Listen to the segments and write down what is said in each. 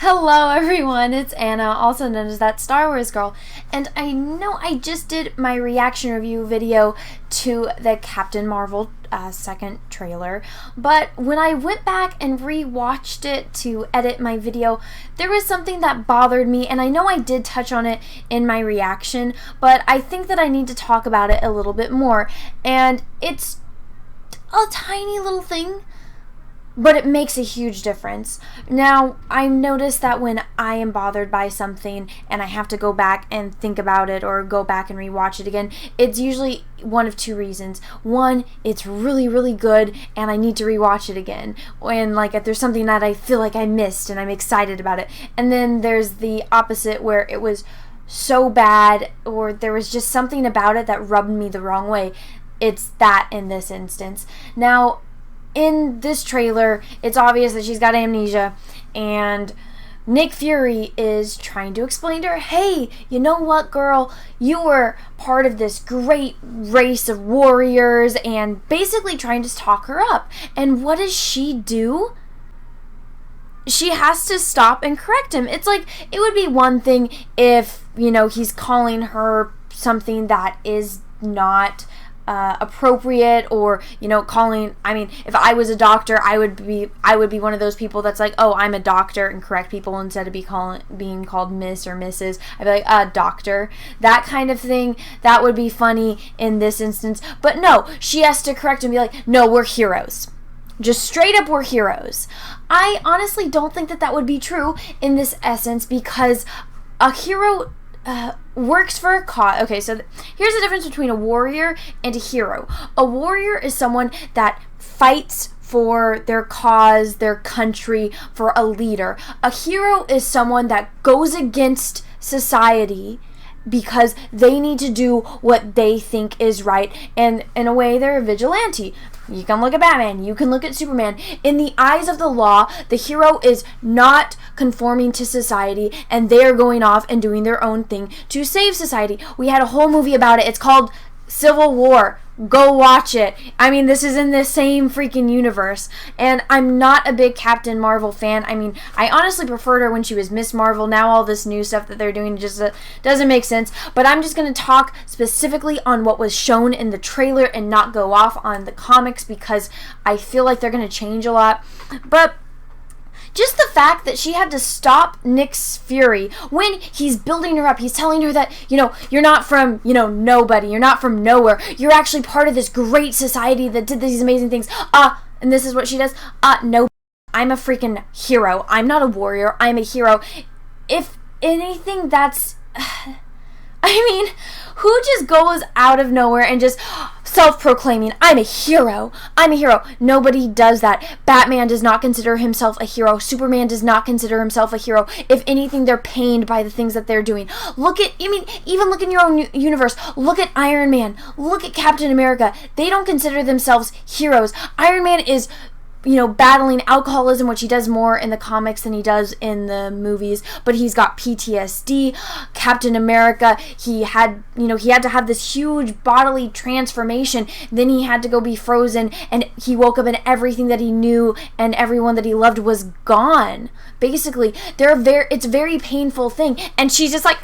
Hello everyone, it's Anna, also known as that Star Wars girl, and I know I just did my reaction review video to the Captain Marvel second trailer, but when I went back and re-watched it to edit my video, there was something that bothered me, and I know I did touch on it in my reaction, but I think that I need to talk about it a little bit more, and it's a tiny little thing, but it makes a huge difference. Now, I noticed that when I am bothered by something and I have to go back and think about it or go back and rewatch it again, it's usually one of two reasons. One, it's really, really good and I need to rewatch it again. And like if there's something that I feel like I missed and I'm excited about it. And then there's the opposite where it was so bad or there was just something about it that rubbed me the wrong way. It's that in this instance. Now, in this trailer, it's obvious that she's got amnesia, and Nick Fury is trying to explain to her, hey, you know what, girl? You were part of this great race of warriors, and basically trying to talk her up. And what does she do? She has to stop and correct him. It's like, it would be one thing if, he's calling her something that is not appropriate, or calling, if I was a doctor, I would be one of those people that's like, oh, I'm a doctor, and correct people instead of being called Miss or Mrs. I'd be like, doctor, that kind of thing. That would be funny in this instance, but no, she has to correct and be like, no, we're heroes. Just straight up, we're heroes. I honestly don't think that would be true in this essence, because a hero works for a cause. Okay, so here's the difference between a warrior and a hero. A warrior is someone that fights for their cause, their country, for a leader. A hero is someone that goes against society because they need to do what they think is right, and in a way they're a vigilante. You can look at Batman, you can look at Superman. In the eyes of the law, the hero is not conforming to society, and they're going off and doing their own thing to save society. We had a whole movie about it. It's called Civil War. Go watch it. This is in the same freaking universe. And I'm not a big Captain Marvel fan. I honestly preferred her when she was Miss Marvel. Now all this new stuff that they're doing just doesn't make sense. But I'm just going to talk specifically on what was shown in the trailer and not go off on the comics, because I feel like they're going to change a lot. But just the fact that she had to stop Nick's Fury when he's building her up. He's telling her that, you're not from, nobody. You're not from nowhere. You're actually part of this great society that did these amazing things. And this is what she does. No, I'm a freaking hero. I'm not a warrior. I'm a hero. If anything, that's... who just goes out of nowhere and just self-proclaiming, I'm a hero, I'm a hero? Nobody does that. Batman does not consider himself a hero. Superman does not consider himself a hero. If anything, they're pained by the things that they're doing. Even look in your own universe. Look at Iron Man. Look at Captain America. They don't consider themselves heroes. Iron Man is battling alcoholism, which he does more in the comics than he does in the movies, but he's got PTSD. Captain America, he had to have this huge bodily transformation, then he had to go be frozen, and he woke up and everything that he knew and everyone that he loved was gone. Basically, it's a very painful thing, and she's just like,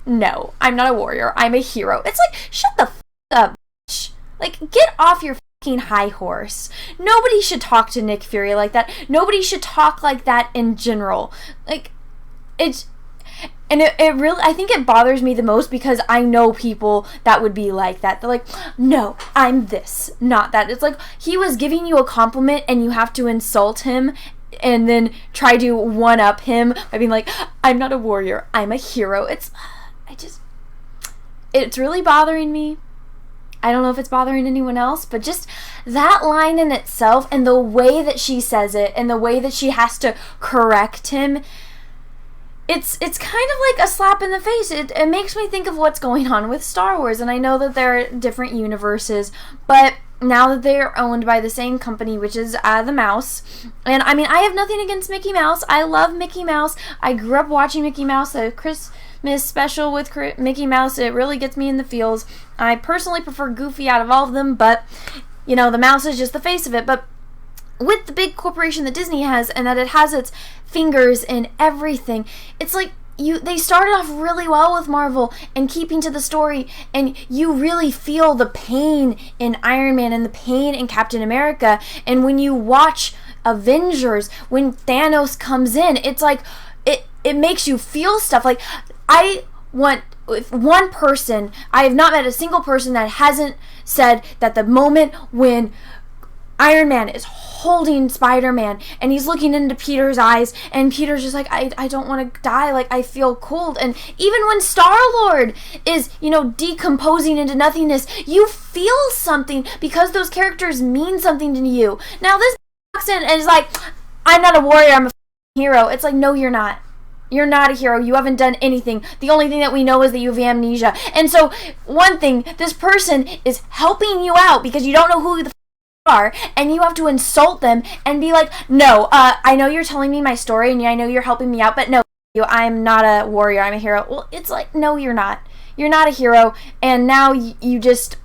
no, I'm not a warrior, I'm a hero. It's like, shut the up, bitch. Like, get off your high horse. Nobody should talk to Nick Fury like that. Nobody should talk like that in general. Like, it really, I think it bothers me the most, because I know people that would be like that. They're like, no, I'm this, not that. It's like, he was giving you a compliment and you have to insult him and then try to one-up him by being like, I'm not a warrior, I'm a hero. It's really bothering me. I don't know if it's bothering anyone else, but just that line in itself and the way that she says it and the way that she has to correct him, it's kind of like a slap in the face. It makes me think of what's going on with Star Wars, and I know that they're different universes, but now that they're owned by the same company, which is the Mouse, and I have nothing against Mickey Mouse. I love Mickey Mouse. I grew up watching Mickey Mouse. The Christmas special with Mickey Mouse, it really gets me in the feels. I personally prefer Goofy out of all of them, but the Mouse is just the face of it. But with the big corporation that Disney has, and that it has its fingers in everything, it's like they started off really well with Marvel and keeping to the story, and you really feel the pain in Iron Man and the pain in Captain America. And when you watch Avengers, when Thanos comes in, it's like it makes you feel stuff. Like, I want, if one person, I have not met a single person that hasn't said that the moment when Iron Man is holding Spider-Man and he's looking into Peter's eyes, and Peter's just like, I don't want to die, like, I feel cold. And even when Star-Lord is, decomposing into nothingness, you feel something because those characters mean something to you. Now this walks in and is like, I'm not a warrior, I'm a hero. It's like, no, you're not. You're not a hero. You haven't done anything. The only thing that we know is that you have amnesia. And so, one thing, this person is helping you out because you don't know who the are, and you have to insult them and be like, no, I know you're telling me my story and I know you're helping me out, but no, I'm not a warrior, I'm a hero. Well, it's like, no, you're not. You're not a hero, and now you just,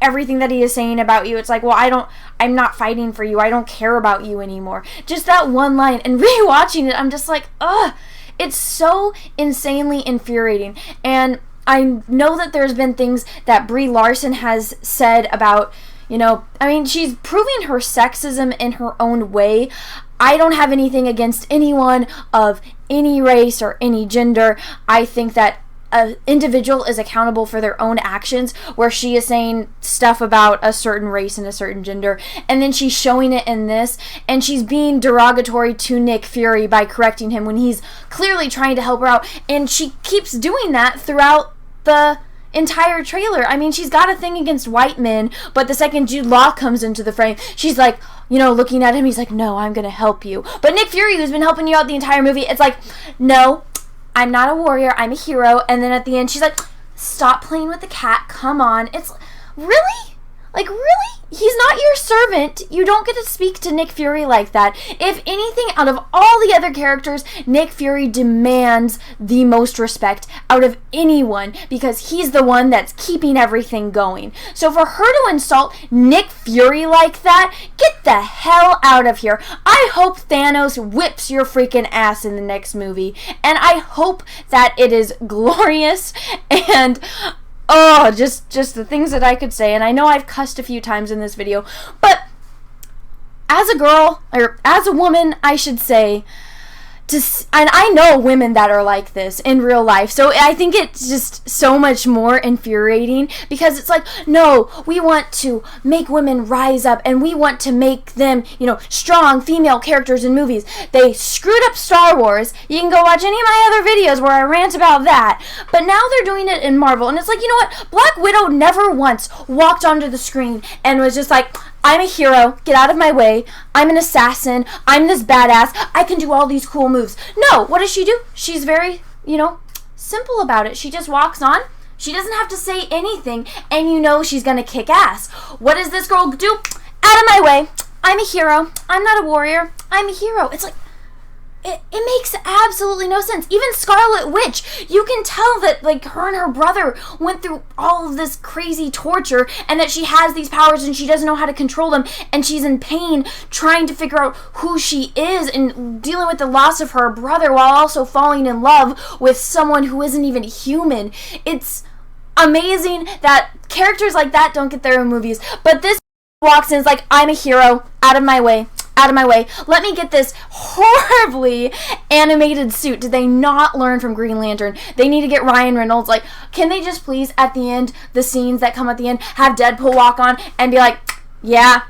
everything that he is saying about you, it's like, well, I'm not fighting for you, I don't care about you anymore. Just that one line, and rewatching it, I'm just like, ugh, it's so insanely infuriating. And I know that there's been things that Brie Larson has said about, she's proving her sexism in her own way. I don't have anything against anyone of any race or any gender. I think that an individual is accountable for their own actions, where she is saying stuff about a certain race and a certain gender, and then she's showing it in this, and she's being derogatory to Nick Fury by correcting him when he's clearly trying to help her out, and she keeps doing that throughout the entire trailer. She's got a thing against white men, but the second Jude Law comes into the frame, she's like, looking at him, he's like, no, I'm gonna help you. But Nick Fury, who's been helping you out the entire movie, it's like, no, I'm not a warrior, I'm a hero. And then at the end, she's like, stop playing with the cat, come on. It's, really? Like, really? He's not your servant. You don't get to speak to Nick Fury like that. If anything, out of all the other characters, Nick Fury demands the most respect out of anyone because he's the one that's keeping everything going. So for her to insult Nick Fury like that, get the hell out of here. I hope Thanos whips your freaking ass in the next movie. And I hope that it is glorious and just the things that I could say. And I know I've cussed a few times in this video, but as a girl, or as a woman, I should say, and I know women that are like this in real life, so I think it's just so much more infuriating because it's like, no, we want to make women rise up and we want to make them, strong female characters in movies. They screwed up Star Wars. You can go watch any of my other videos where I rant about that, but now they're doing it in Marvel, and it's like, you know what, Black Widow never once walked onto the screen and was just like, I'm a hero, get out of my way, I'm an assassin, I'm this badass, I can do all these cool moves. No, what does she do? She's very, simple about it. She just walks on, she doesn't have to say anything, and she's gonna kick ass. What does this girl do? Out of my way, I'm a hero, I'm not a warrior, I'm a hero. It's like, it makes absolutely no sense. Even Scarlet Witch, you can tell that, like, her and her brother went through all of this crazy torture, and that she has these powers and she doesn't know how to control them, and she's in pain trying to figure out who she is and dealing with the loss of her brother while also falling in love with someone who isn't even human. It's amazing that characters like that don't get their own movies, but this walks in and is like, I'm a hero, out of my way. Out of my way. Let me get this horribly animated suit. Did they not learn from Green Lantern? They need to get Ryan Reynolds. Like, can they just please, at the end, the scenes that come at the end, have Deadpool walk on and be like, yeah,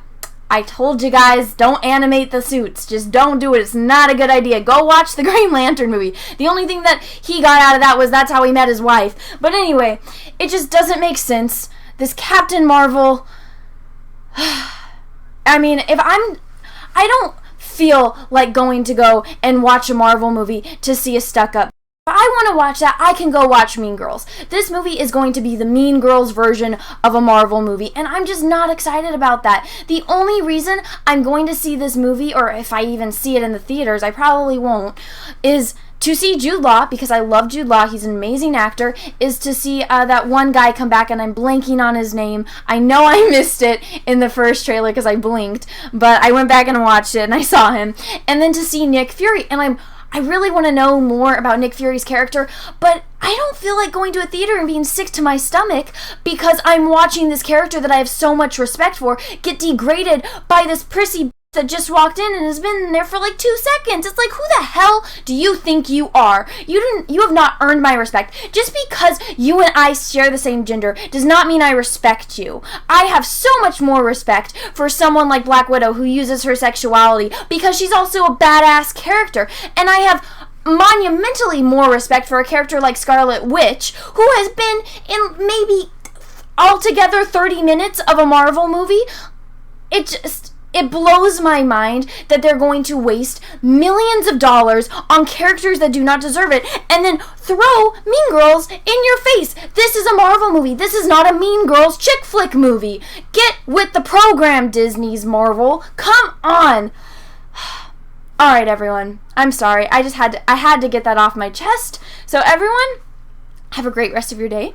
I told you guys, don't animate the suits. Just don't do it. It's not a good idea. Go watch the Green Lantern movie. The only thing that he got out of that was that's how he met his wife. But anyway, it just doesn't make sense. This Captain Marvel... I don't feel like going to go and watch a Marvel movie to see a stuck-up. If I want to watch that, I can go watch Mean Girls. This movie is going to be the Mean Girls version of a Marvel movie, and I'm just not excited about that. The only reason I'm going to see this movie, or if I even see it in the theaters, I probably won't, is to see Jude Law, because I love Jude Law, he's an amazing actor, is to see that one guy come back, and I'm blanking on his name. I know I missed it in the first trailer because I blinked, but I went back and watched it, and I saw him. And then to see Nick Fury, and I really want to know more about Nick Fury's character, but I don't feel like going to a theater and being sick to my stomach because I'm watching this character that I have so much respect for get degraded by this prissy that just walked in and has been there for like 2 seconds. It's like, who the hell do you think you are? You have not earned my respect. Just because you and I share the same gender does not mean I respect you. I have so much more respect for someone like Black Widow who uses her sexuality because she's also a badass character. And I have monumentally more respect for a character like Scarlet Witch, who has been in maybe altogether 30 minutes of a Marvel movie. It blows my mind that they're going to waste millions of dollars on characters that do not deserve it and then throw Mean Girls in your face. This is a Marvel movie. This is not a Mean Girls chick flick movie. Get with the program, Disney's Marvel. Come on. All right, everyone. I'm sorry. I had to get that off my chest. So everyone, have a great rest of your day.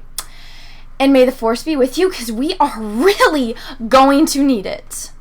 And may the Force be with you, because we are really going to need it.